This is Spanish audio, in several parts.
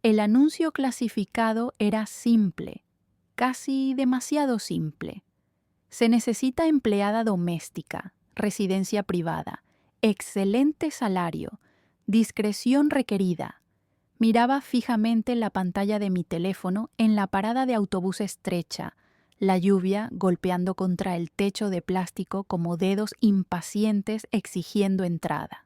El anuncio clasificado era simple, casi demasiado simple. Se necesita empleada doméstica, residencia privada, excelente salario, discreción requerida. Miraba fijamente la pantalla de mi teléfono en la parada de autobús estrecha, la lluvia golpeando contra el techo de plástico como dedos impacientes exigiendo entrada.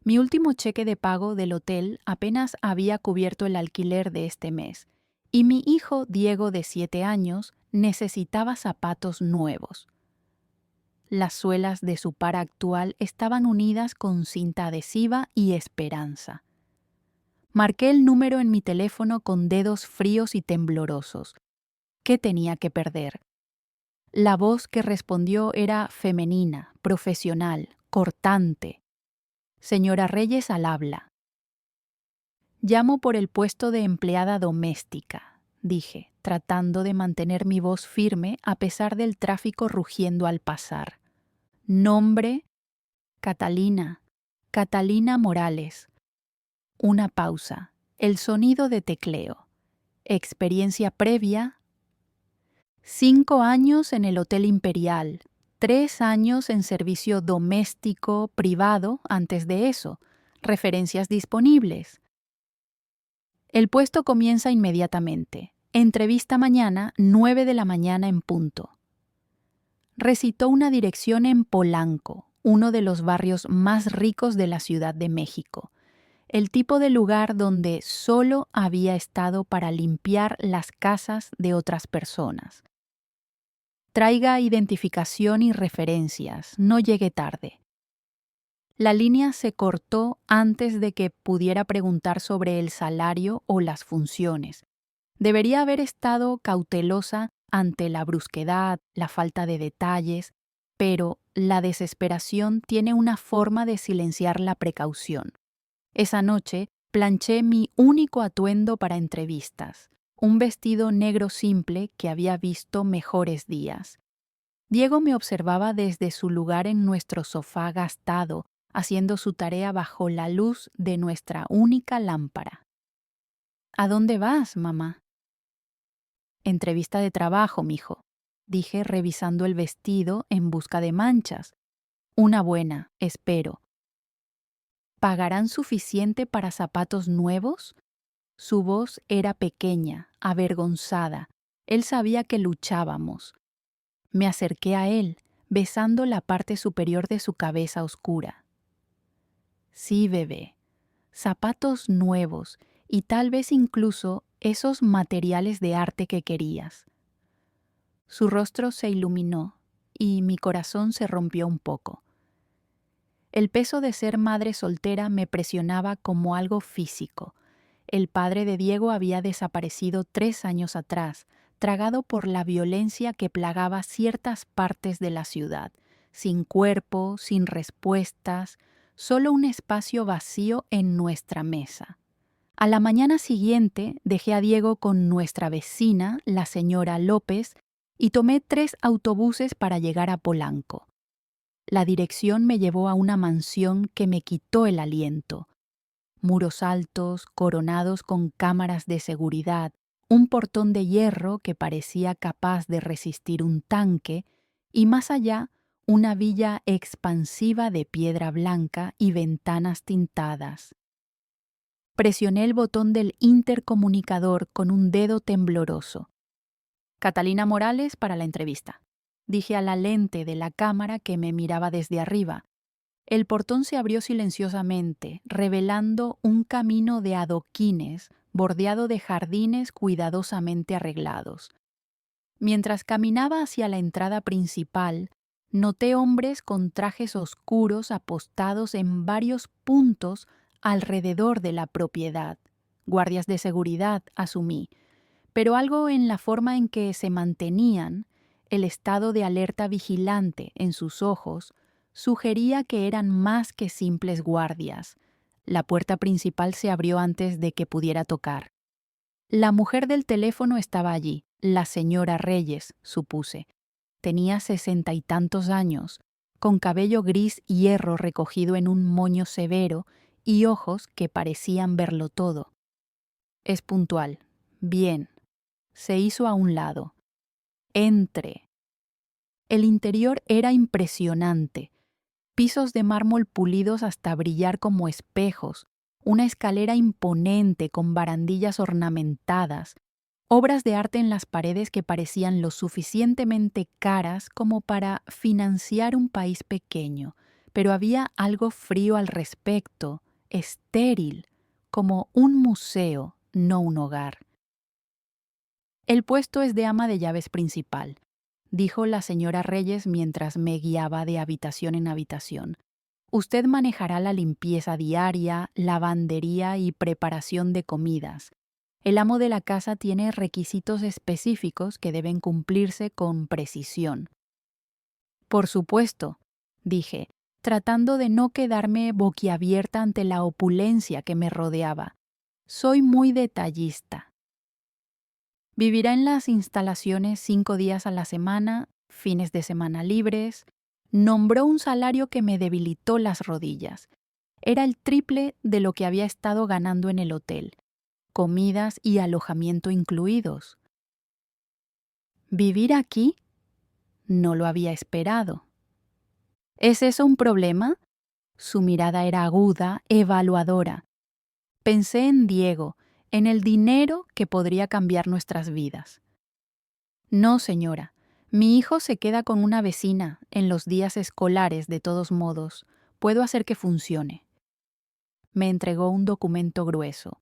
Mi último cheque de pago del hotel apenas había cubierto el alquiler de este mes, y mi hijo Diego, de 7 años, necesitaba zapatos nuevos. Las suelas de su par actual estaban unidas con cinta adhesiva y esperanza. Marqué el número en mi teléfono con dedos fríos y temblorosos. ¿Qué tenía que perder? La voz que respondió era femenina, profesional, cortante. Señora Reyes al habla. Llamo por el puesto de empleada doméstica, dije, tratando de mantener mi voz firme a pesar del tráfico rugiendo al pasar. Nombre: Catalina Morales. Una pausa. El sonido de tecleo. Experiencia previa: 5 años en el Hotel Imperial, 3 años en servicio doméstico privado antes de eso. Referencias disponibles. El puesto comienza inmediatamente. Entrevista mañana, 9 de la mañana en punto. Recitó una dirección en Polanco, uno de los barrios más ricos de la Ciudad de México. El tipo de lugar donde solo había estado para limpiar las casas de otras personas. Traiga identificación y referencias, no llegue tarde. La línea se cortó antes de que pudiera preguntar sobre el salario o las funciones. Debería haber estado cautelosa ante la brusquedad, la falta de detalles, pero la desesperación tiene una forma de silenciar la precaución. Esa noche planché mi único atuendo para entrevistas, un vestido negro simple que había visto mejores días. Diego me observaba desde su lugar en nuestro sofá gastado, haciendo su tarea bajo la luz de nuestra única lámpara. ¿A dónde vas, mamá? Entrevista de trabajo, mijo, dije revisando el vestido en busca de manchas. Una buena, espero. ¿Pagarán suficiente para zapatos nuevos? Su voz era pequeña, avergonzada. Él sabía que luchábamos. Me acerqué a él, besando la parte superior de su cabeza oscura. Sí, bebé. Zapatos nuevos y tal vez incluso esos materiales de arte que querías. Su rostro se iluminó y mi corazón se rompió un poco. El peso de ser madre soltera me presionaba como algo físico. El padre de Diego había desaparecido 3 años atrás, tragado por la violencia que plagaba ciertas partes de la ciudad, sin cuerpo, sin respuestas, solo un espacio vacío en nuestra mesa. A la mañana siguiente dejé a Diego con nuestra vecina, la señora López, y tomé 3 autobuses para llegar a Polanco. La dirección me llevó a una mansión que me quitó el aliento. Muros altos, coronados con cámaras de seguridad, un portón de hierro que parecía capaz de resistir un tanque, y más allá, una villa expansiva de piedra blanca y ventanas tintadas. Presioné el botón del intercomunicador con un dedo tembloroso. Catalina Morales para la entrevista, dije a la lente de la cámara que me miraba desde arriba. El portón se abrió silenciosamente, revelando un camino de adoquines bordeado de jardines cuidadosamente arreglados. Mientras caminaba hacia la entrada principal, noté hombres con trajes oscuros apostados en varios puntos alrededor de la propiedad. Guardias de seguridad, asumí, pero algo en la forma en que se mantenían, el estado de alerta vigilante en sus ojos, sugería que eran más que simples guardias. La puerta principal se abrió antes de que pudiera tocar. La mujer del teléfono estaba allí, la señora Reyes, supuse. Tenía 60 y tantos años, con cabello gris hierro recogido en un moño severo y ojos que parecían verlo todo. Es puntual. Bien. Se hizo a un lado. Entre. El interior era impresionante. Pisos de mármol pulidos hasta brillar como espejos, una escalera imponente con barandillas ornamentadas, obras de arte en las paredes que parecían lo suficientemente caras como para financiar un país pequeño, pero había algo frío al respecto, estéril, como un museo, no un hogar. El puesto es de ama de llaves principal, dijo la señora Reyes mientras me guiaba de habitación en habitación. Usted manejará la limpieza diaria, lavandería y preparación de comidas. El amo de la casa tiene requisitos específicos que deben cumplirse con precisión. Por supuesto, dije, tratando de no quedarme boquiabierta ante la opulencia que me rodeaba. Soy muy detallista. Vivirá en las instalaciones 5 días a la semana, fines de semana libres. Nombró un salario que me debilitó las rodillas. Era el triple de lo que había estado ganando en el hotel, comidas y alojamiento incluidos. ¿Vivir aquí? No lo había esperado. ¿Es eso un problema? Su mirada era aguda, evaluadora. Pensé en Diego, en el dinero que podría cambiar nuestras vidas. No, señora. Mi hijo se queda con una vecina en los días escolares de todos modos. Puedo hacer que funcione. Me entregó un documento grueso.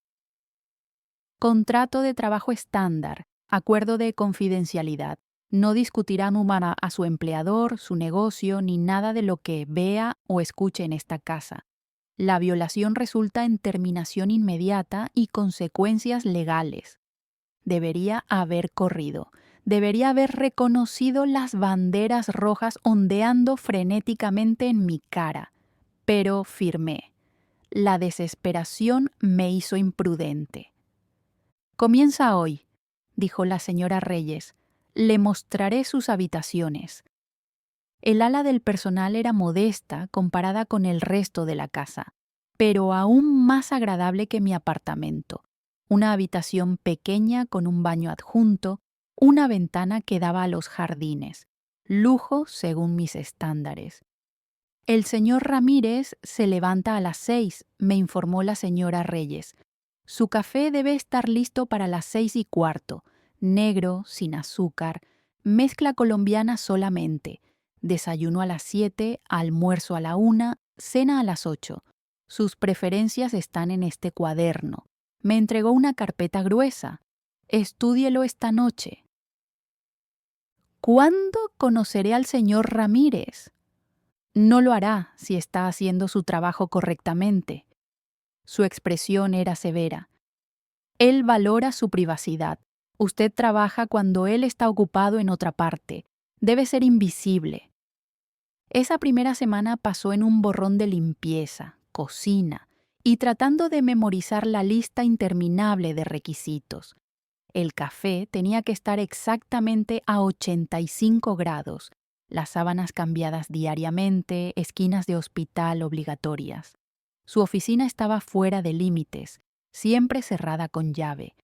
Contrato de trabajo estándar, acuerdo de confidencialidad. No discutirá número a su empleador, su negocio, ni nada de lo que vea o escuche en esta casa. La violación resulta en terminación inmediata y consecuencias legales. Debería haber corrido. Debería haber reconocido las banderas rojas ondeando frenéticamente en mi cara. Pero firmé. La desesperación me hizo imprudente. Comienza hoy, dijo la señora Reyes. Le mostraré sus habitaciones. El ala del personal era modesta comparada con el resto de la casa, pero aún más agradable que mi apartamento. Una habitación pequeña con un baño adjunto, una ventana que daba a los jardines. Lujo según mis estándares. El señor Ramírez se levanta a las 6, me informó la señora Reyes. Su café debe estar listo para las 6:15, negro, sin azúcar, mezcla colombiana solamente. Desayuno a las 7, almuerzo a la 1, cena a las 8. Sus preferencias están en este cuaderno. Me entregó una carpeta gruesa. Estúdielo esta noche. ¿Cuándo conoceré al señor Ramírez? No lo hará si está haciendo su trabajo correctamente. Su expresión era severa. Él valora su privacidad. Usted trabaja cuando él está ocupado en otra parte. Debe ser invisible. Esa primera semana pasó en un borrón de limpieza, cocina y tratando de memorizar la lista interminable de requisitos. El café tenía que estar exactamente a 85 grados, las sábanas cambiadas diariamente, esquinas de hospital obligatorias. Su oficina estaba fuera de límites, siempre cerrada con llave.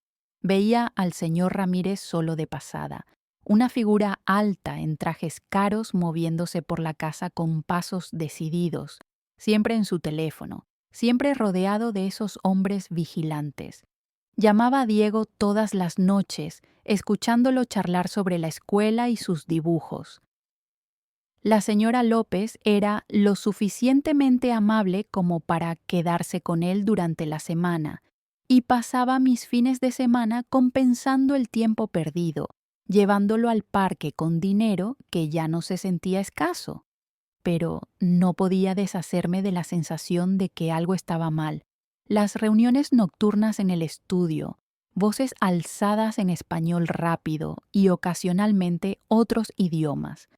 Veía al señor Ramírez solo de pasada, una figura alta en trajes caros moviéndose por la casa con pasos decididos, siempre en su teléfono, siempre rodeado de esos hombres vigilantes. Llamaba a Diego todas las noches, escuchándolo charlar sobre la escuela y sus dibujos. La señora López era lo suficientemente amable como para quedarse con él durante la semana, y pasaba mis fines de semana compensando el tiempo perdido, llevándolo al parque con dinero que ya no se sentía escaso. Pero no podía deshacerme de la sensación de que algo estaba mal. Las reuniones nocturnas en el estudio, voces alzadas en español rápido y ocasionalmente otros idiomas.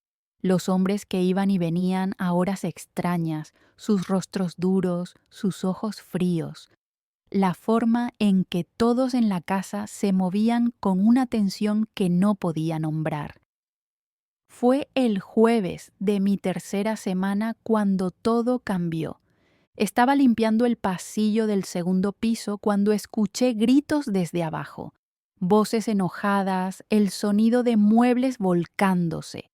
Los hombres que iban y venían a horas extrañas, sus rostros duros, sus ojos fríos. La forma en que todos en la casa se movían con una tensión que no podía nombrar. Fue el jueves de mi tercera semana cuando todo cambió. Estaba limpiando el pasillo del segundo piso cuando escuché gritos desde abajo, voces enojadas, el sonido de muebles volcándose.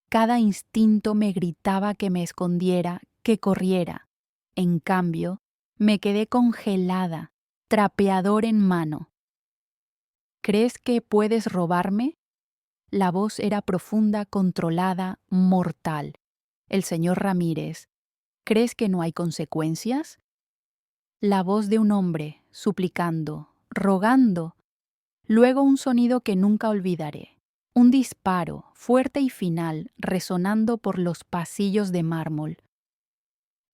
Cada instinto me gritaba que me escondiera, que corriera. En cambio, me quedé congelada, trapeador en mano. ¿Crees que puedes robarme? La voz era profunda, controlada, mortal. El señor Ramírez. ¿Crees que no hay consecuencias? La voz de un hombre, suplicando, rogando. Luego un sonido que nunca olvidaré. Un disparo, fuerte y final, resonando por los pasillos de mármol.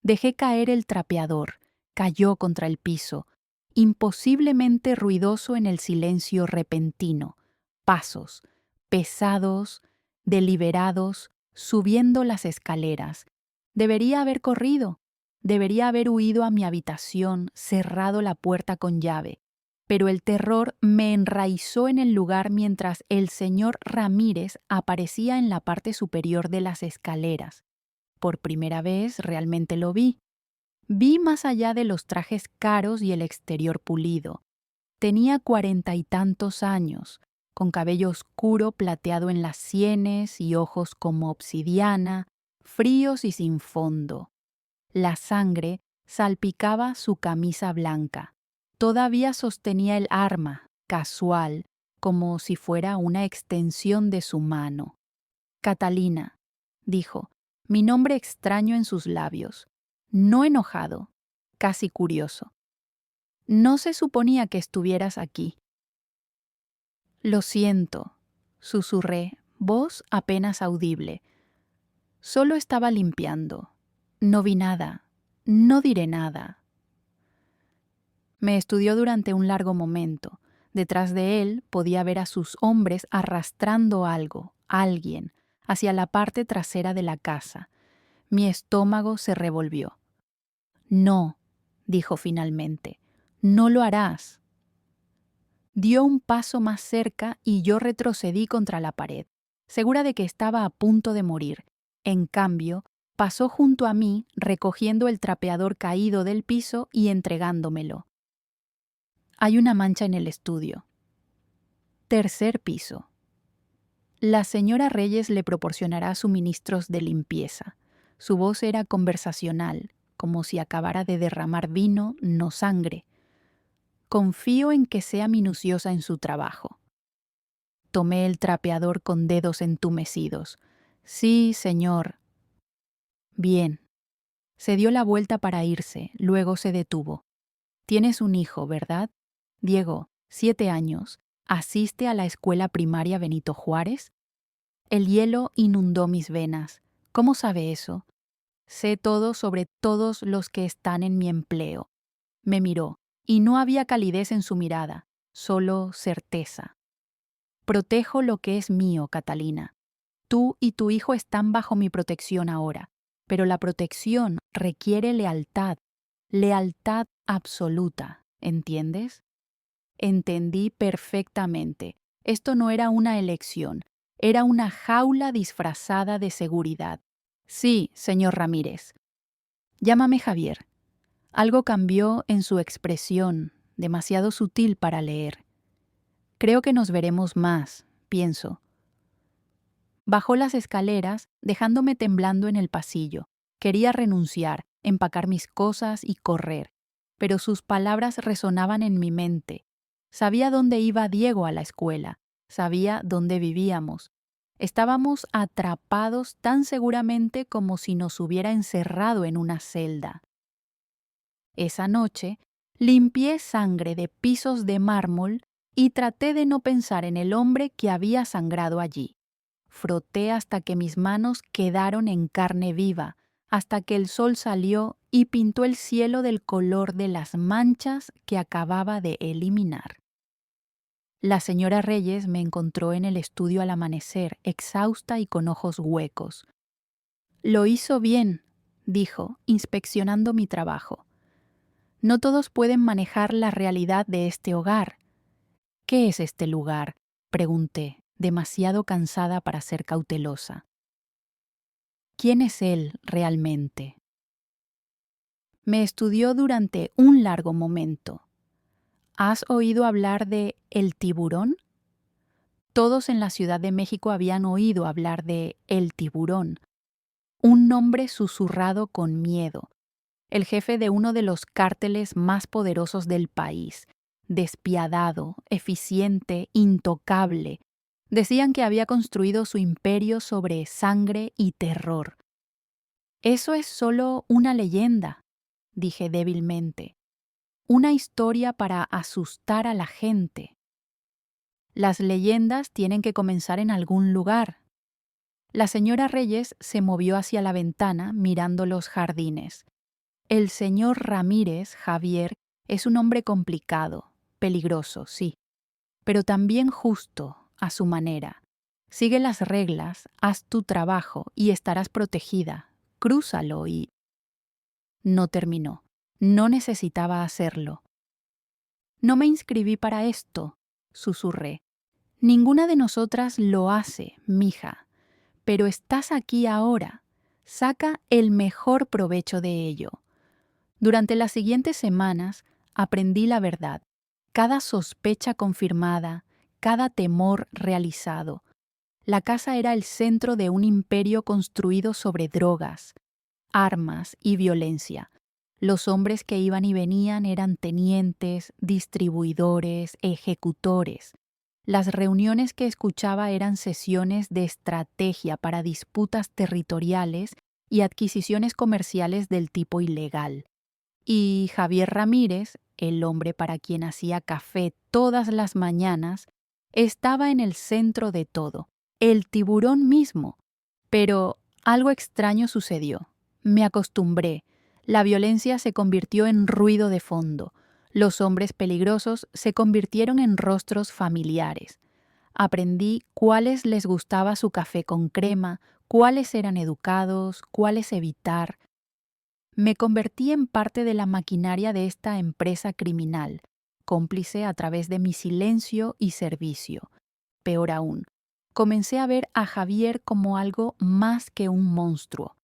Dejé caer el trapeador, cayó contra el piso, imposiblemente ruidoso en el silencio repentino. Pasos, pesados, deliberados, subiendo las escaleras. Debería haber corrido, debería haber huido a mi habitación, cerrado la puerta con llave. Pero el terror me enraizó en el lugar mientras el señor Ramírez aparecía en la parte superior de las escaleras. Por primera vez realmente lo vi. Vi más allá de los trajes caros y el exterior pulido. Tenía 40 y tantos años, con cabello oscuro plateado en las sienes y ojos como obsidiana, fríos y sin fondo. La sangre salpicaba su camisa blanca. Todavía sostenía el arma, casual, como si fuera una extensión de su mano. Catalina, dijo, mi nombre extraño en sus labios, no enojado, casi curioso. No se suponía que estuvieras aquí. Lo siento, susurré, voz apenas audible. Solo estaba limpiando. No vi nada. No diré nada. Me estudió durante un largo momento. Detrás de él podía ver a sus hombres arrastrando algo, alguien, hacia la parte trasera de la casa. Mi estómago se revolvió. No, dijo finalmente, no lo harás. Dio un paso más cerca y yo retrocedí contra la pared, segura de que estaba a punto de morir. En cambio, pasó junto a mí, recogiendo el trapeador caído del piso y entregándomelo. Hay una mancha en el estudio. Tercer piso. La señora Reyes le proporcionará suministros de limpieza. Su voz era conversacional, como si acabara de derramar vino, no sangre. Confío en que sea minuciosa en su trabajo. Tomé el trapeador con dedos entumecidos. Sí, señor. Bien. Se dio la vuelta para irse, luego se detuvo. Tienes un hijo, ¿verdad? Diego, 7 años. ¿Asiste a la escuela primaria Benito Juárez? El hielo inundó mis venas. ¿Cómo sabe eso? Sé todo sobre todos los que están en mi empleo. Me miró, y no había calidez en su mirada, solo certeza. Protejo lo que es mío, Catalina. Tú y tu hijo están bajo mi protección ahora, pero la protección requiere lealtad, lealtad absoluta, ¿entiendes? Entendí perfectamente. Esto no era una elección, era una jaula disfrazada de seguridad. Sí, señor Ramírez. Llámame Javier. Algo cambió en su expresión, demasiado sutil para leer. Creo que nos veremos más, pienso. Bajó las escaleras, dejándome temblando en el pasillo. Quería renunciar, empacar mis cosas y correr, pero sus palabras resonaban en mi mente. Sabía dónde iba Diego a la escuela, sabía dónde vivíamos. Estábamos atrapados tan seguramente como si nos hubiera encerrado en una celda. Esa noche, limpié sangre de pisos de mármol y traté de no pensar en el hombre que había sangrado allí. Froté hasta que mis manos quedaron en carne viva, hasta que el sol salió y pintó el cielo del color de las manchas que acababa de eliminar. La señora Reyes me encontró en el estudio al amanecer, exhausta y con ojos huecos. Lo hizo bien, dijo, inspeccionando mi trabajo. No todos pueden manejar la realidad de este hogar. ¿Qué es este lugar?, pregunté, demasiado cansada para ser cautelosa. ¿Quién es él realmente? Me estudió durante un largo momento. ¿Has oído hablar de el tiburón? Todos en la Ciudad de México habían oído hablar de el tiburón, un nombre susurrado con miedo, el jefe de uno de los cárteles más poderosos del país, despiadado, eficiente, intocable. Decían que había construido su imperio sobre sangre y terror. Eso es solo una leyenda, dije débilmente, una historia para asustar a la gente. Las leyendas tienen que comenzar en algún lugar. La señora Reyes se movió hacia la ventana mirando los jardines. El señor Ramírez, Javier, es un hombre complicado, peligroso, sí, pero también justo, a su manera. Sigue las reglas, haz tu trabajo y estarás protegida. Crúzalo y... No terminó. No necesitaba hacerlo. No me inscribí para esto, susurré. Ninguna de nosotras lo hace, mija. Pero estás aquí ahora. Saca el mejor provecho de ello. Durante las siguientes semanas aprendí la verdad. Cada sospecha confirmada, cada temor realizado. La casa era el centro de un imperio construido sobre drogas, armas y violencia. Los hombres que iban y venían eran tenientes, distribuidores, ejecutores. Las reuniones que escuchaba eran sesiones de estrategia para disputas territoriales y adquisiciones comerciales del tipo ilegal. Y Javier Ramírez, el hombre para quien hacía café todas las mañanas, estaba en el centro de todo, el tiburón mismo. Pero algo extraño sucedió. Me acostumbré. La violencia se convirtió en ruido de fondo. Los hombres peligrosos se convirtieron en rostros familiares. Aprendí cuáles les gustaba su café con crema, cuáles eran educados, cuáles evitar. Me convertí en parte de la maquinaria de esta empresa criminal, cómplice a través de mi silencio y servicio. Peor aún, comencé a ver a Javier como algo más que un monstruo.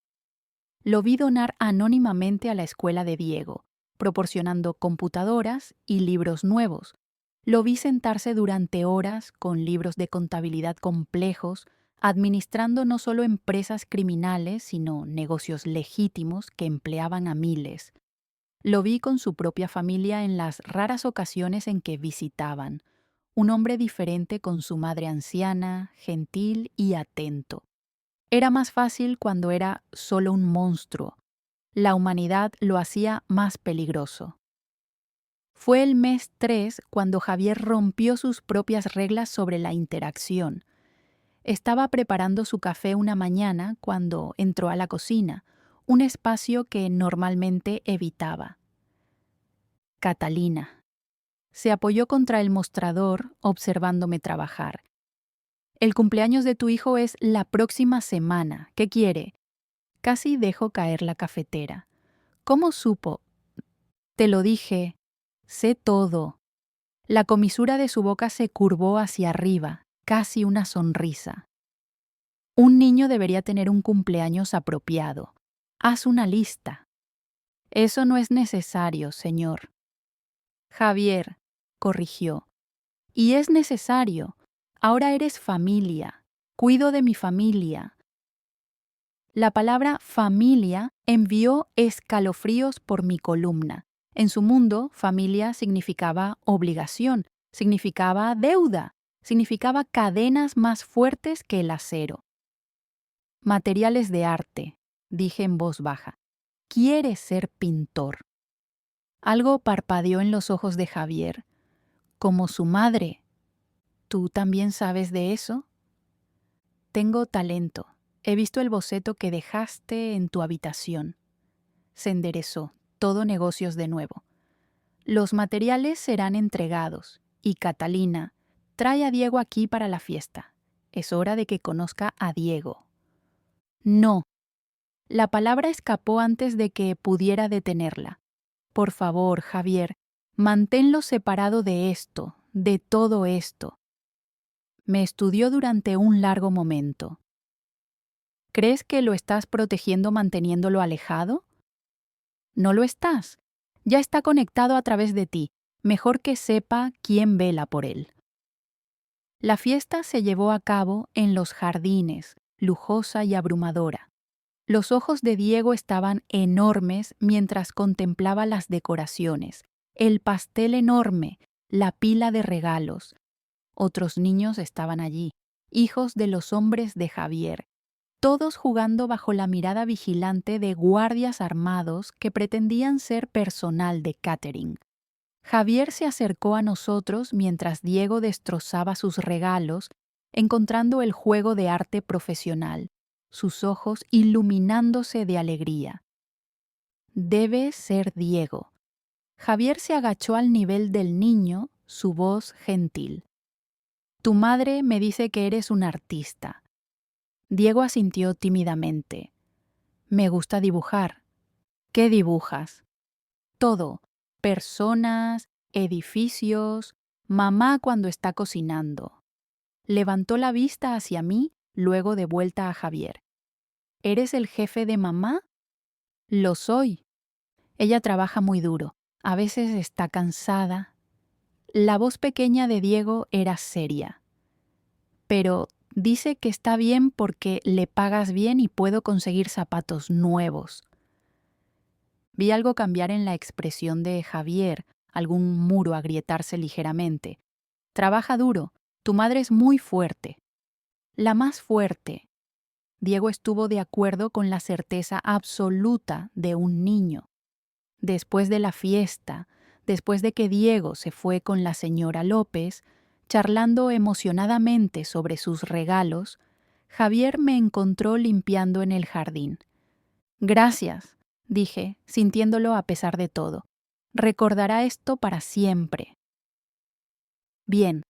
Lo vi donar anónimamente a la escuela de Diego, proporcionando computadoras y libros nuevos. Lo vi sentarse durante horas con libros de contabilidad complejos, administrando no solo empresas criminales, sino negocios legítimos que empleaban a miles. Lo vi con su propia familia en las raras ocasiones en que visitaban, un hombre diferente con su madre anciana, gentil y atento. Era más fácil cuando era solo un monstruo. La humanidad lo hacía más peligroso. Fue el mes 3 cuando Javier rompió sus propias reglas sobre la interacción. Estaba preparando su café una mañana cuando entró a la cocina, un espacio que normalmente evitaba. Catalina. Se apoyó contra el mostrador observándome trabajar. El cumpleaños de tu hijo es la próxima semana. ¿Qué quiere? Casi dejó caer la cafetera. ¿Cómo supo? Te lo dije. Sé todo. La comisura de su boca se curvó hacia arriba, casi una sonrisa. Un niño debería tener un cumpleaños apropiado. Haz una lista. Eso no es necesario, señor. Javier, corrigió. Y es necesario. Ahora eres familia. Cuido de mi familia. La palabra familia envió escalofríos por mi columna. En su mundo, familia significaba obligación, significaba deuda, significaba cadenas más fuertes que el acero. Materiales de arte, dije en voz baja. ¿Quieres ser pintor? Algo parpadeó en los ojos de Javier. Como su madre. ¿Tú también sabes de eso? Tengo talento. He visto el boceto que dejaste en tu habitación. Se enderezó, todo negocios de nuevo. Los materiales serán entregados, y Catalina, trae a Diego aquí para la fiesta. Es hora de que conozca a Diego. No. La palabra escapó antes de que pudiera detenerla. Por favor, Javier, manténlo separado de esto, de todo esto. Me estudió durante un largo momento. ¿Crees que lo estás protegiendo manteniéndolo alejado? No lo estás. Ya está conectado a través de ti. Mejor que sepa quién vela por él. La fiesta se llevó a cabo en los jardines, lujosa y abrumadora. Los ojos de Diego estaban enormes mientras contemplaba las decoraciones, el pastel enorme, la pila de regalos. Otros niños estaban allí, hijos de los hombres de Javier, todos jugando bajo la mirada vigilante de guardias armados que pretendían ser personal de catering. Javier se acercó a nosotros mientras Diego destrozaba sus regalos, encontrando el juego de arte profesional, sus ojos iluminándose de alegría. Debe ser Diego. Javier se agachó al nivel del niño, su voz gentil. Tu madre me dice que eres un artista. Diego asintió tímidamente. Me gusta dibujar. ¿Qué dibujas? Todo. Personas, edificios, mamá cuando está cocinando. Levantó la vista hacia mí, luego de vuelta a Javier. ¿Eres el jefe de mamá? Lo soy. Ella trabaja muy duro. A veces está cansada. La voz pequeña de Diego era seria. Pero dice que está bien porque le pagas bien y puedo conseguir zapatos nuevos. Vi algo cambiar en la expresión de Javier, algún muro agrietarse ligeramente. Trabaja duro. Tu madre es muy fuerte. La más fuerte. Diego estuvo de acuerdo con la certeza absoluta de un niño. Después de la fiesta, después de que Diego se fue con la señora López, charlando emocionadamente sobre sus regalos, Javier me encontró limpiando en el jardín. Gracias, dije, sintiéndolo a pesar de todo. Recordará esto para siempre. Bien,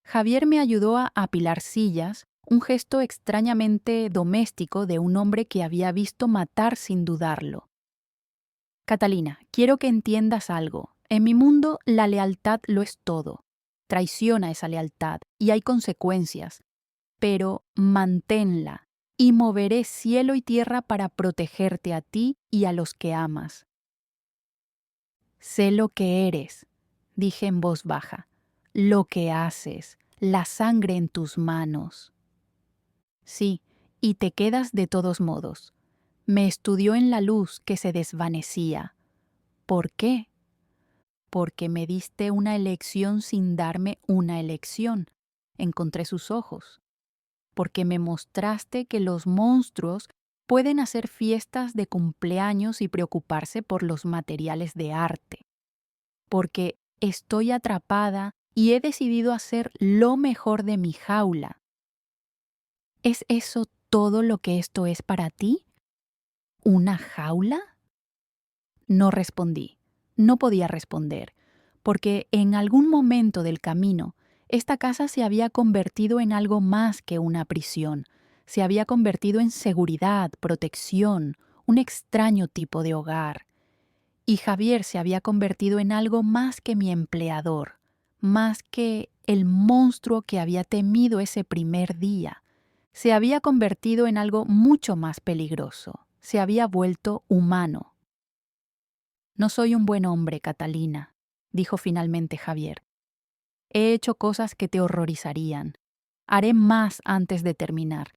Javier me ayudó a apilar sillas, un gesto extrañamente doméstico de un hombre que había visto matar sin dudarlo. Catalina, quiero que entiendas algo. En mi mundo, la lealtad lo es todo. Traiciona esa lealtad y hay consecuencias. Pero manténla y moveré cielo y tierra para protegerte a ti y a los que amas. Sé lo que eres, dije en voz baja, lo que haces, la sangre en tus manos. Sí, y te quedas de todos modos. Me estudió en la luz que se desvanecía. ¿Por qué? Porque me diste una elección sin darme una elección. Encontré sus ojos. Porque me mostraste que los monstruos pueden hacer fiestas de cumpleaños y preocuparse por los materiales de arte. Porque estoy atrapada y he decidido hacer lo mejor de mi jaula. ¿Es eso todo lo que esto es para ti? ¿Una jaula? No respondí. No podía responder, porque en algún momento del camino, esta casa se había convertido en algo más que una prisión. Se había convertido en seguridad, protección, un extraño tipo de hogar. Y Javier se había convertido en algo más que mi empleador, más que el monstruo que había temido ese primer día. Se había convertido en algo mucho más peligroso. Se había vuelto humano. No soy un buen hombre, Catalina, dijo finalmente Javier. He hecho cosas que te horrorizarían. Haré más antes de terminar.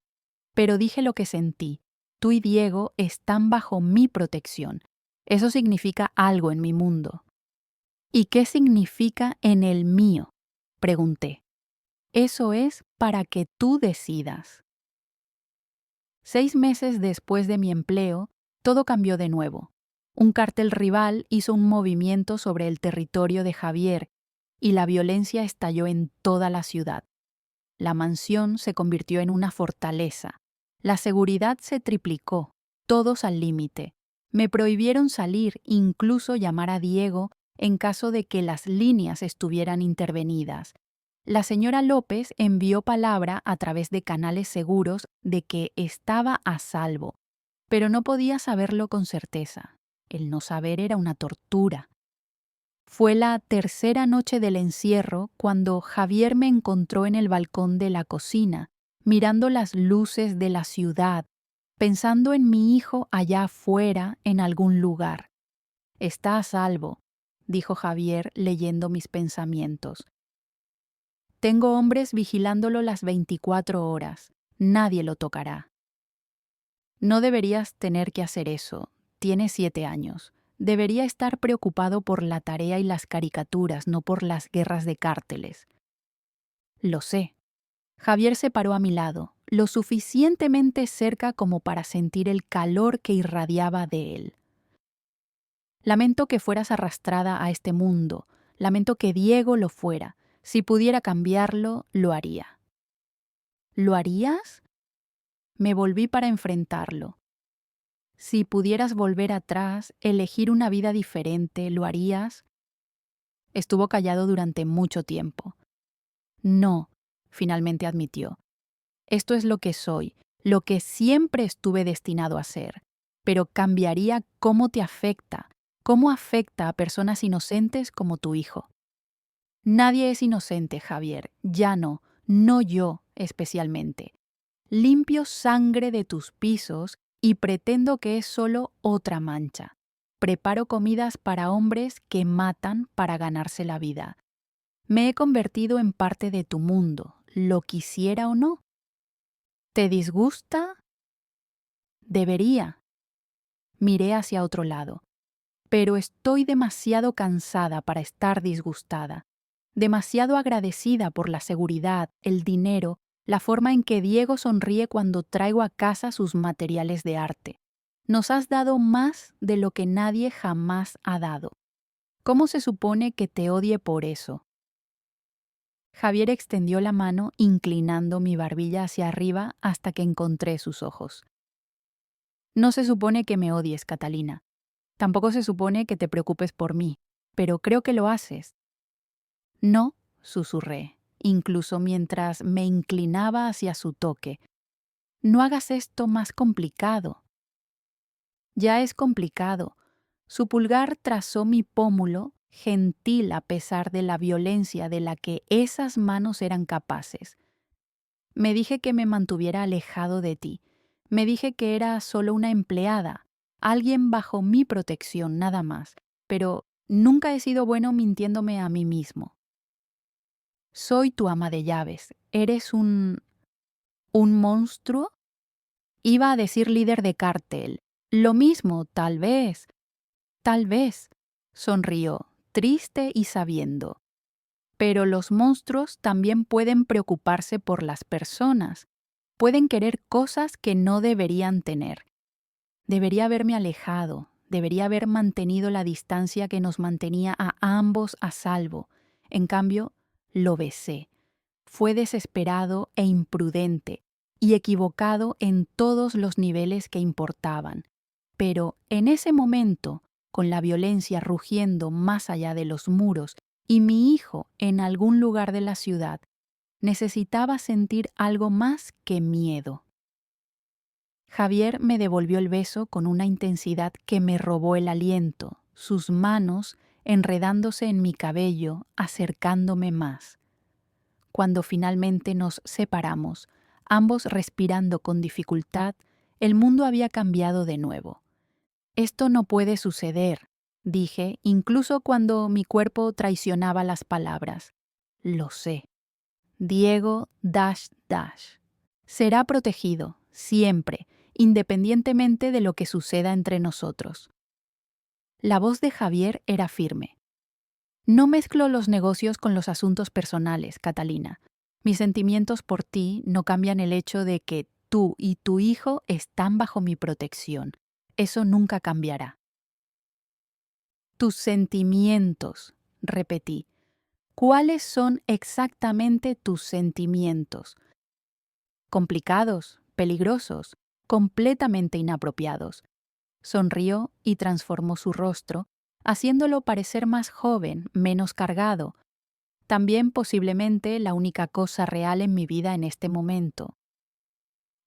Pero dije lo que sentí. Tú y Diego están bajo mi protección. Eso significa algo en mi mundo. ¿Y qué significa en el mío? Pregunté. Eso es para que tú decidas. 6 meses después de mi empleo, todo cambió de nuevo. Un cártel rival hizo un movimiento sobre el territorio de Javier y la violencia estalló en toda la ciudad. La mansión se convirtió en una fortaleza. La seguridad se triplicó, todos al límite. Me prohibieron salir, incluso llamar a Diego en caso de que las líneas estuvieran intervenidas. La señora López envió palabra a través de canales seguros de que estaba a salvo, pero no podía saberlo con certeza. El no saber era una tortura. Fue la tercera noche del encierro cuando Javier me encontró en el balcón de la cocina, mirando las luces de la ciudad, pensando en mi hijo allá afuera en algún lugar. Está a salvo, dijo Javier leyendo mis pensamientos. Tengo hombres vigilándolo las 24 horas. Nadie lo tocará. No deberías tener que hacer eso. Tiene 7 años. Debería estar preocupado por la tarea y las caricaturas, no por las guerras de cárteles. Lo sé. Javier se paró a mi lado, lo suficientemente cerca como para sentir el calor que irradiaba de él. Lamento que fueras arrastrada a este mundo. Lamento que Diego lo fuera. Si pudiera cambiarlo, lo haría. ¿Lo harías? Me volví para enfrentarlo. Si pudieras volver atrás, elegir una vida diferente, ¿lo harías? Estuvo callado durante mucho tiempo. No, finalmente admitió. Esto es lo que soy, lo que siempre estuve destinado a ser. Pero cambiaría cómo te afecta, cómo afecta a personas inocentes como tu hijo. Nadie es inocente, Javier, ya no, no yo especialmente. Limpio sangre de tus pisos y pretendo que es solo otra mancha. Preparo comidas para hombres que matan para ganarse la vida. Me he convertido en parte de tu mundo, lo quisiera o no. ¿Te disgusta? Debería. Miré hacia otro lado. Pero estoy demasiado cansada para estar disgustada. Demasiado agradecida por la seguridad, el dinero, la forma en que Diego sonríe cuando traigo a casa sus materiales de arte. Nos has dado más de lo que nadie jamás ha dado. ¿Cómo se supone que te odie por eso? Javier extendió la mano, inclinando mi barbilla hacia arriba hasta que encontré sus ojos. No se supone que me odies, Catalina. Tampoco se supone que te preocupes por mí, pero creo que lo haces. No, susurré, incluso mientras me inclinaba hacia su toque. No hagas esto más complicado. Ya es complicado. Su pulgar trazó mi pómulo, gentil a pesar de la violencia de la que esas manos eran capaces. Me dije que me mantuviera alejado de ti. Me dije que era solo una empleada, alguien bajo mi protección, nada más. Pero nunca he sido bueno mintiéndome a mí mismo. Soy tu ama de llaves. ¿Eres un monstruo? Iba a decir líder de cártel. Lo mismo, tal vez. Tal vez. Sonrió, triste y sabiendo. Pero los monstruos también pueden preocuparse por las personas. Pueden querer cosas que no deberían tener. Debería haberme alejado. Debería haber mantenido la distancia que nos mantenía a ambos a salvo. En cambio, lo besé. Fue desesperado e imprudente, y equivocado en todos los niveles que importaban. Pero en ese momento, con la violencia rugiendo más allá de los muros y mi hijo en algún lugar de la ciudad, necesitaba sentir algo más que miedo. Javier me devolvió el beso con una intensidad que me robó el aliento, sus manos enredándose en mi cabello, acercándome más. Cuando finalmente nos separamos, ambos respirando con dificultad, el mundo había cambiado de nuevo. Esto no puede suceder, dije, incluso cuando mi cuerpo traicionaba las palabras. Lo sé. Diego dash dash. Será protegido, siempre, independientemente de lo que suceda entre nosotros. La voz de Javier era firme. No mezclo los negocios con los asuntos personales, Catalina. Mis sentimientos por ti no cambian el hecho de que tú y tu hijo están bajo mi protección. Eso nunca cambiará. Tus sentimientos, repetí. ¿Cuáles son exactamente tus sentimientos? Complicados, peligrosos, completamente inapropiados. Sonrió y transformó su rostro, haciéndolo parecer más joven, menos cargado. También posiblemente la única cosa real en mi vida en este momento.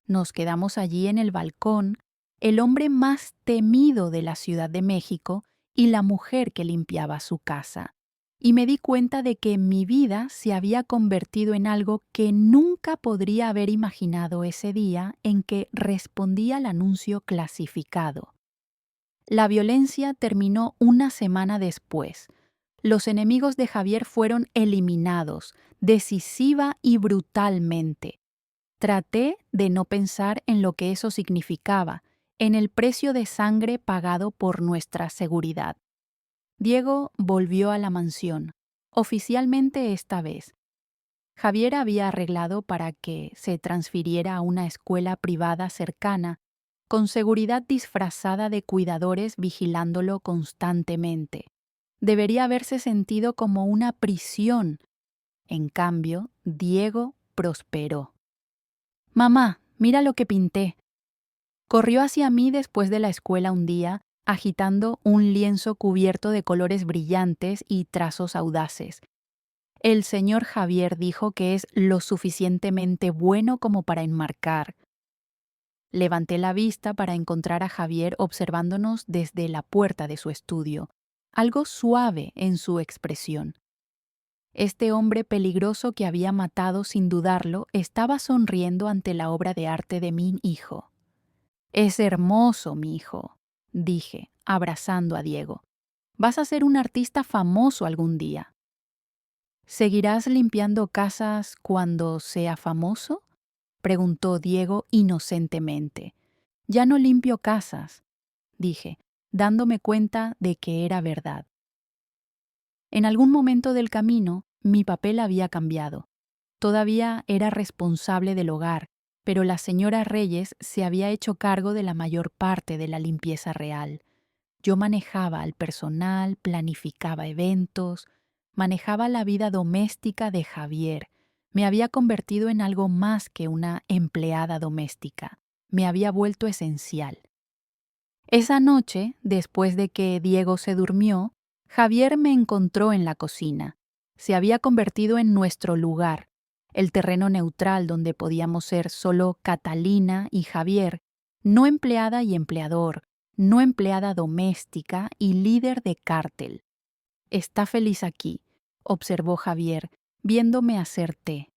Nos quedamos allí en el balcón, el hombre más temido de la Ciudad de México y la mujer que limpiaba su casa. Y me di cuenta de que mi vida se había convertido en algo que nunca podría haber imaginado ese día en que respondí al anuncio clasificado. La violencia terminó una semana después. Los enemigos de Javier fueron eliminados, decisiva y brutalmente. Traté de no pensar en lo que eso significaba, en el precio de sangre pagado por nuestra seguridad. Diego volvió a la mansión, oficialmente esta vez. Javier había arreglado para que se transfiriera a una escuela privada cercana, con seguridad disfrazada de cuidadores vigilándolo constantemente. Debería haberse sentido como una prisión. En cambio, Diego prosperó. «Mamá, mira lo que pinté». Corrió hacia mí después de la escuela un día, agitando un lienzo cubierto de colores brillantes y trazos audaces. El señor Javier dijo que es lo suficientemente bueno como para enmarcar. Levanté la vista para encontrar a Javier observándonos desde la puerta de su estudio, algo suave en su expresión. Este hombre peligroso que había matado sin dudarlo estaba sonriendo ante la obra de arte de mi hijo. «Es hermoso, mi hijo», dije, abrazando a Diego. «Vas a ser un artista famoso algún día». «¿Seguirás limpiando casas cuando sea famoso?», preguntó Diego inocentemente. «Ya no limpio casas», dije, dándome cuenta de que era verdad. En algún momento del camino, mi papel había cambiado. Todavía era responsable del hogar, pero la señora Reyes se había hecho cargo de la mayor parte de la limpieza real. Yo manejaba al personal, planificaba eventos, manejaba la vida doméstica de Javier. Me había convertido en algo más que una empleada doméstica. Me había vuelto esencial. Esa noche, después de que Diego se durmió, Javier me encontró en la cocina. Se había convertido en nuestro lugar, el terreno neutral donde podíamos ser solo Catalina y Javier, no empleada y empleador, no empleada doméstica y líder de cártel. «Está feliz aquí», observó Javier, viéndome hacer té.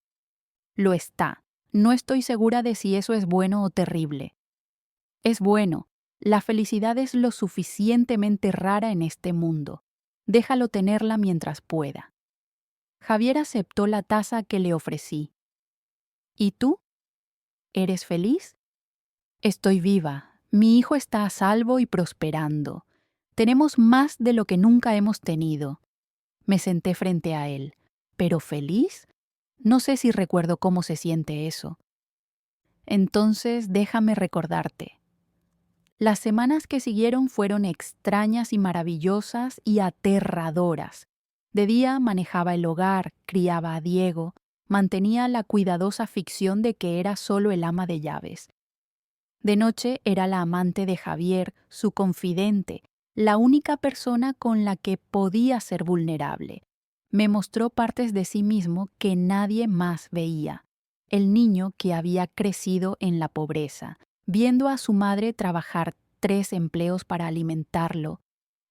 «Lo está. No estoy segura de si eso es bueno o terrible». «Es bueno. La felicidad es lo suficientemente rara en este mundo. Déjalo tenerla mientras pueda». Javier aceptó la taza que le ofrecí. «¿Y tú? ¿Eres feliz?» «Estoy viva. Mi hijo está a salvo y prosperando. Tenemos más de lo que nunca hemos tenido». Me senté frente a él. ¿Pero feliz? No sé si recuerdo cómo se siente eso. «Entonces déjame recordarte». Las semanas que siguieron fueron extrañas y maravillosas y aterradoras. De día manejaba el hogar, criaba a Diego, mantenía la cuidadosa ficción de que era solo el ama de llaves. De noche era la amante de Javier, su confidente, la única persona con la que podía ser vulnerable. Me mostró partes de sí mismo que nadie más veía. El niño que había crecido en la pobreza, viendo a su madre trabajar 3 empleos para alimentarlo.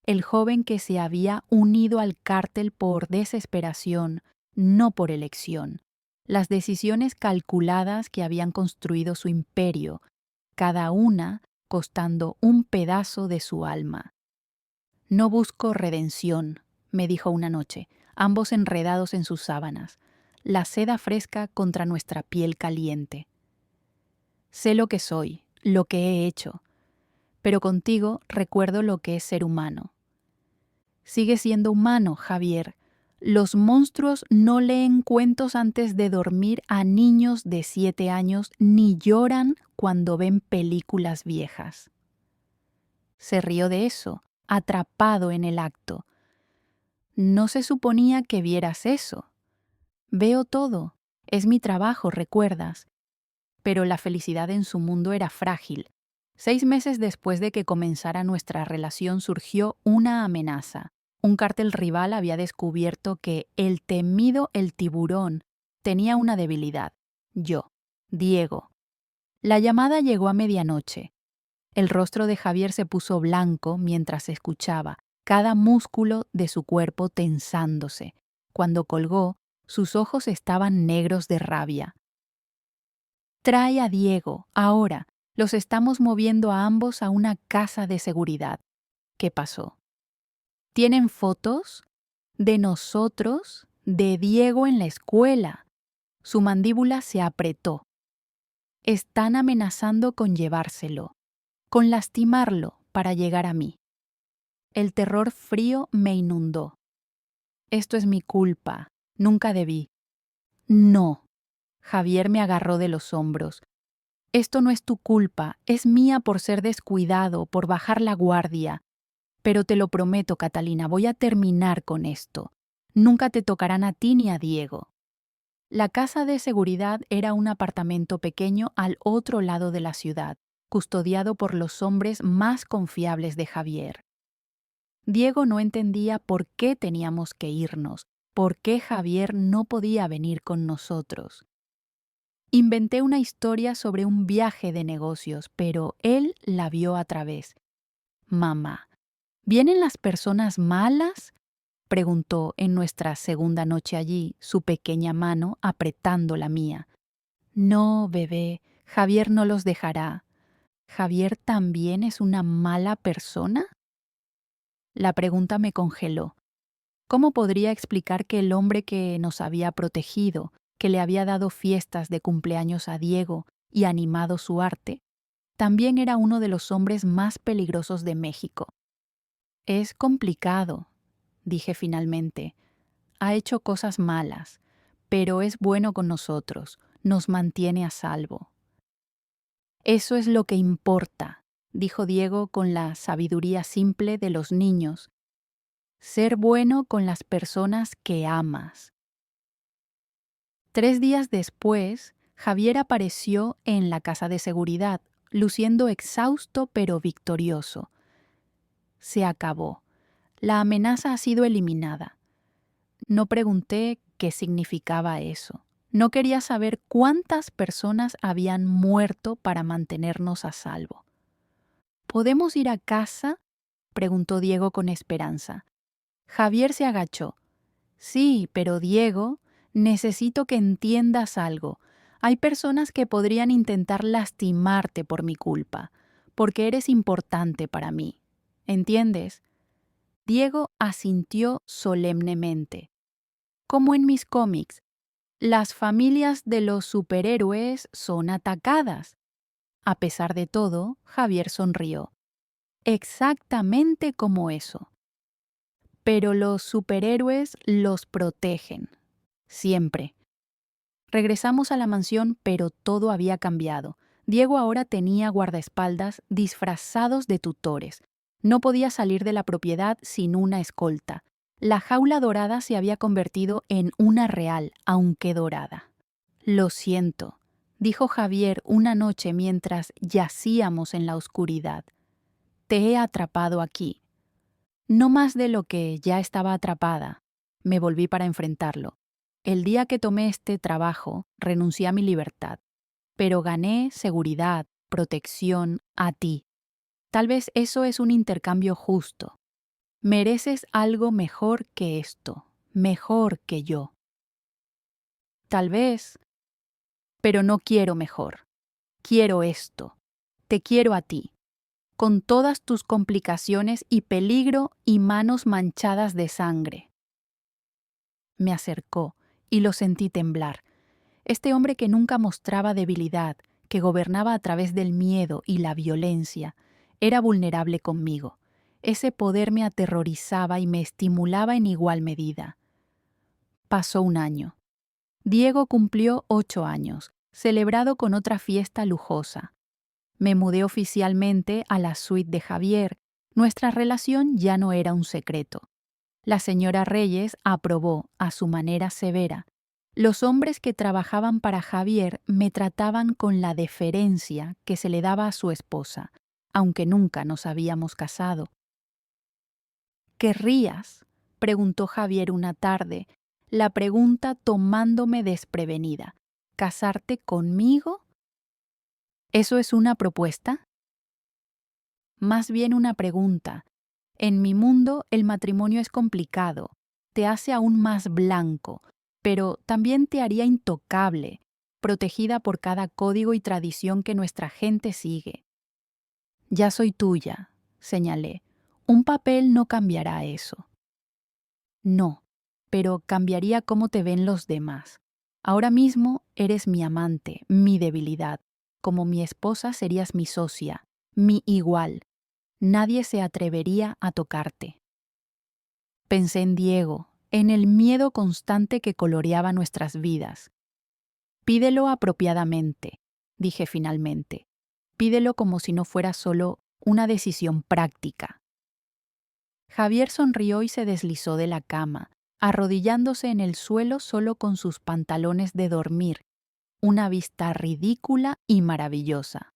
El joven que se había unido al cártel por desesperación, no por elección. Las decisiones calculadas que habían construido su imperio, cada una costando un pedazo de su alma. «No busco redención», me dijo una noche, ambos enredados en sus sábanas, la seda fresca contra nuestra piel caliente. «Sé lo que soy, lo que he hecho, pero contigo recuerdo lo que es ser humano». «Sigue siendo humano, Javier. Los monstruos no leen cuentos antes de dormir a niños de 7 años ni lloran cuando ven películas viejas». Se rió de eso, atrapado en el acto. «No se suponía que vieras eso». «Veo todo. Es mi trabajo, recuerdas». Pero la felicidad en su mundo era frágil. 6 meses después de que comenzara nuestra relación surgió una amenaza. Un cártel rival había descubierto que el temido El Tiburón tenía una debilidad. Yo, Diego. La llamada llegó a medianoche. El rostro de Javier se puso blanco mientras escuchaba, cada músculo de su cuerpo tensándose. Cuando colgó, sus ojos estaban negros de rabia. «Trae a Diego, ahora. Los estamos moviendo a ambos a una casa de seguridad». ¿Qué pasó? ¿Tienen fotos? De nosotros, de Diego en la escuela. Su mandíbula se apretó. Están amenazando con llevárselo, con lastimarlo para llegar a mí. El terror frío me inundó. Esto es mi culpa. Nunca debí. No. Javier me agarró de los hombros. Esto no es tu culpa, es mía por ser descuidado, por bajar la guardia. Pero te lo prometo, Catalina, voy a terminar con esto. Nunca te tocarán a ti ni a Diego. La casa de seguridad era un apartamento pequeño al otro lado de la ciudad, custodiado por los hombres más confiables de Javier. Diego no entendía por qué teníamos que irnos, por qué Javier no podía venir con nosotros. Inventé una historia sobre un viaje de negocios, pero él la vio a través. Mamá, ¿vienen las personas malas? Preguntó en nuestra segunda noche allí, su pequeña mano apretando la mía. No, bebé, Javier no los dejará. ¿Javier también es una mala persona? La pregunta me congeló. ¿Cómo podría explicar que el hombre que nos había protegido, que le había dado fiestas de cumpleaños a Diego y animado su arte, también era uno de los hombres más peligrosos de México? Es complicado, dije finalmente. Ha hecho cosas malas, pero es bueno con nosotros, nos mantiene a salvo. Eso es lo que importa, dijo Diego con la sabiduría simple de los niños. Ser bueno con las personas que amas. 3 días después, Javier apareció en la casa de seguridad, luciendo exhausto pero victorioso. Se acabó. La amenaza ha sido eliminada. No pregunté qué significaba eso. No quería saber cuántas personas habían muerto para mantenernos a salvo. ¿Podemos ir a casa?, preguntó Diego con esperanza. Javier se agachó. Sí, pero Diego, necesito que entiendas algo. Hay personas que podrían intentar lastimarte por mi culpa, porque eres importante para mí. ¿Entiendes? Diego asintió solemnemente. Como en mis cómics, las familias de los superhéroes son atacadas. A pesar de todo, Javier sonrió. Exactamente como eso. Pero los superhéroes los protegen. Siempre. Regresamos a la mansión, pero todo había cambiado. Diego ahora tenía guardaespaldas disfrazados de tutores. No podía salir de la propiedad sin una escolta. La jaula dorada se había convertido en una real, aunque dorada. Lo siento, dijo Javier una noche mientras yacíamos en la oscuridad. Te he atrapado aquí. No más de lo que ya estaba atrapada. Me volví para enfrentarlo. El día que tomé este trabajo, renuncié a mi libertad, pero gané seguridad, protección a ti. Tal vez eso es un intercambio justo. Mereces algo mejor que esto, mejor que yo. Tal vez, pero no quiero mejor. Quiero esto. Te quiero a ti, con todas tus complicaciones y peligro y manos manchadas de sangre. Me acercó y lo sentí temblar. Este hombre que nunca mostraba debilidad, que gobernaba a través del miedo y la violencia, era vulnerable conmigo. Ese poder me aterrorizaba y me estimulaba en igual medida. Pasó un año. Diego cumplió 8 años, celebrado con otra fiesta lujosa. Me mudé oficialmente a la suite de Javier. Nuestra relación ya no era un secreto. La señora Reyes aprobó, a su manera severa. Los hombres que trabajaban para Javier me trataban con la deferencia que se le daba a su esposa, aunque nunca nos habíamos casado. ¿Querrías?, preguntó Javier una tarde, la pregunta tomándome desprevenida. ¿Casarte conmigo? ¿Eso es una propuesta? Más bien una pregunta. En mi mundo el matrimonio es complicado, te hace aún más blanco, pero también te haría intocable, protegida por cada código y tradición que nuestra gente sigue. Ya soy tuya, señalé, Un papel no cambiará eso. No, pero cambiaría cómo te ven los demás. Ahora mismo eres mi amante, mi debilidad. Como mi esposa serías mi socia, mi igual. Nadie se atrevería a tocarte. Pensé en Diego, en el miedo constante que coloreaba nuestras vidas. Pídelo apropiadamente, dije finalmente. Pídelo como si no fuera solo una decisión práctica. Javier sonrió y se deslizó de la cama, arrodillándose en el suelo solo con sus pantalones de dormir, una vista ridícula y maravillosa.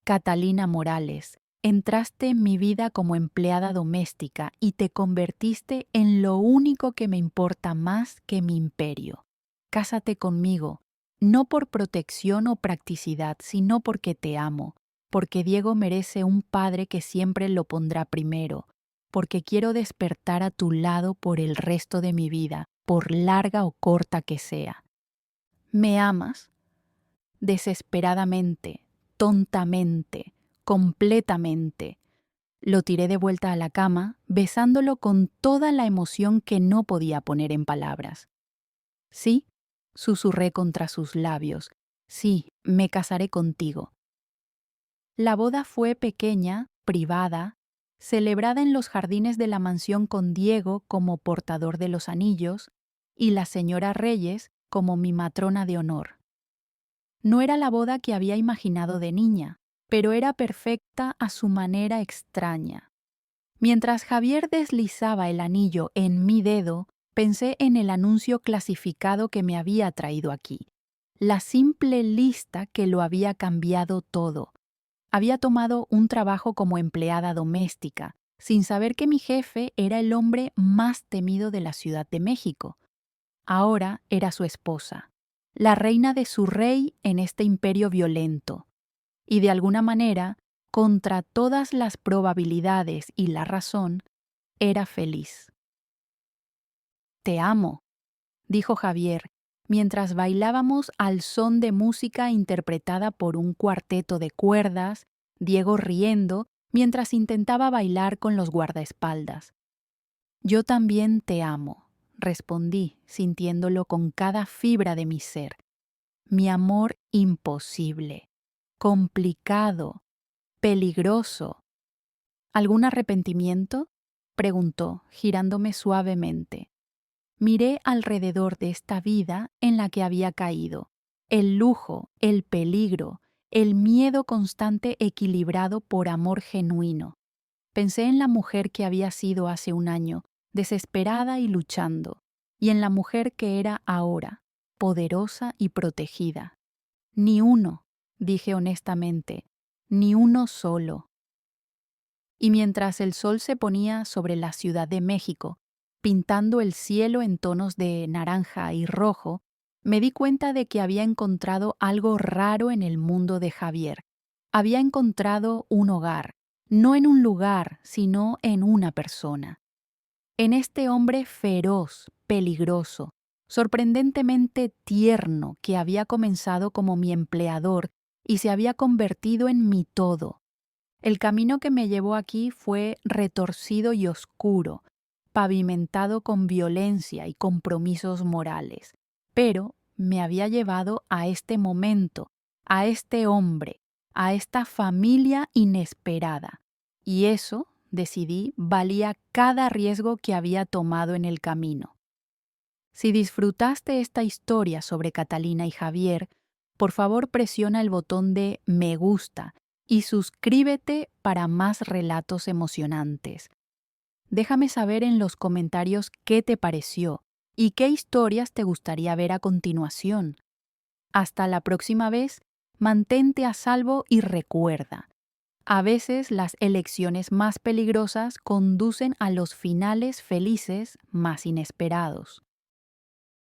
Catalina Morales, entraste en mi vida como empleada doméstica y te convertiste en lo único que me importa más que mi imperio. Cásate conmigo, no por protección o practicidad, sino porque te amo, porque Diego merece un padre que siempre lo pondrá primero, porque quiero despertar a tu lado por el resto de mi vida, por larga o corta que sea. ¿Me amas? Desesperadamente, tontamente, completamente. Lo tiré de vuelta a la cama, besándolo con toda la emoción que no podía poner en palabras. Sí, susurré contra sus labios. Sí, me casaré contigo. La boda fue pequeña, privada, celebrada en los jardines de la mansión con Diego como portador de los anillos y la señora Reyes como mi matrona de honor. No era la boda que había imaginado de niña, pero era perfecta a su manera extraña. Mientras Javier deslizaba el anillo en mi dedo, pensé en el anuncio clasificado que me había traído aquí. La simple lista que lo había cambiado todo. Había tomado un trabajo como empleada doméstica, sin saber que mi jefe era el hombre más temido de la Ciudad de México. Ahora era su esposa, la reina de su rey en este imperio violento. Y de alguna manera, contra todas las probabilidades y la razón, era feliz. Te amo, dijo Javier, mientras bailábamos al son de música interpretada por un cuarteto de cuerdas, Diego riendo, mientras intentaba bailar con los guardaespaldas. Yo también te amo, respondí, sintiéndolo con cada fibra de mi ser. Mi amor imposible, complicado, peligroso. ¿Algún arrepentimiento? Preguntó, girándome suavemente. Miré alrededor de esta vida en la que había caído. El lujo, el peligro, el miedo constante equilibrado por amor genuino. Pensé en la mujer que había sido hace un año, desesperada y luchando, y en la mujer que era ahora, poderosa y protegida. Ni uno, dije honestamente, ni uno solo. Y mientras el sol se ponía sobre la Ciudad de México, pintando el cielo en tonos de naranja y rojo, me di cuenta de que había encontrado algo raro en el mundo de Javier. Había encontrado un hogar, no en un lugar, sino en una persona. En este hombre feroz, peligroso, sorprendentemente tierno que había comenzado como mi empleador y se había convertido en mi todo. El camino que me llevó aquí fue retorcido y oscuro, pavimentado con violencia y compromisos morales, pero me había llevado a este momento, a este hombre, a esta familia inesperada. Y eso, decidí, valía cada riesgo que había tomado en el camino. Si disfrutaste esta historia sobre Catalina y Javier, por favor presiona el botón de me gusta y suscríbete para más relatos emocionantes. Déjame saber en los comentarios qué te pareció y qué historias te gustaría ver a continuación. Hasta la próxima vez, mantente a salvo y recuerda, a veces las elecciones más peligrosas conducen a los finales felices más inesperados.